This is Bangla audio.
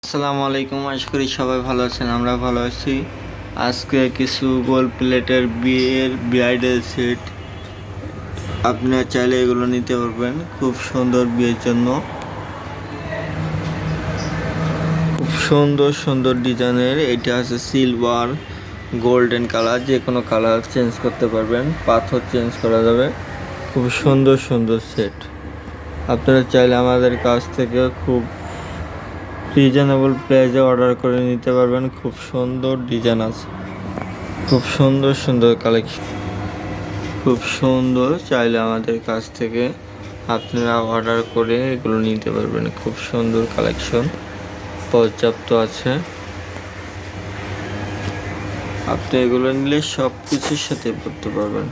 আসসালামু আলাইকুম, আশা করি সবাই ভালো আছেন। আমরা ভালো আছি। আজকে কিছু গোল্ড প্লেটের বিয়ের ব্রাইডাল সেট আপনারা চাইলে এগুলো নিতে পারবেন। খুব সুন্দর বিয়ের জন্য খুব সুন্দর সুন্দর ডিজাইনের। এটা আছে সিলভার, গোল্ডেন কালার, যে কোনো কালার চেঞ্জ করতে পারবেন, পাথর চেঞ্জ করা যাবে। খুব সুন্দর সুন্দর সেট আপনারা চাইলে আমাদের কাছ থেকে খুব রিজনেবল প্রাইসে অর্ডার করে নিতে পারবেন। খুব সুন্দর ডিজাইন আছে, খুব সুন্দর সুন্দর কালেকশন, খুব সুন্দর। চাইলে আমাদের কাছ থেকে আপনারা অর্ডার করে এগুলো নিতে পারবেন। খুব সুন্দর কালেকশন পর্যাপ্ত আছে। আপনি এগুলো নিলে সব কিছুর সাথে পড়তে পারবেন।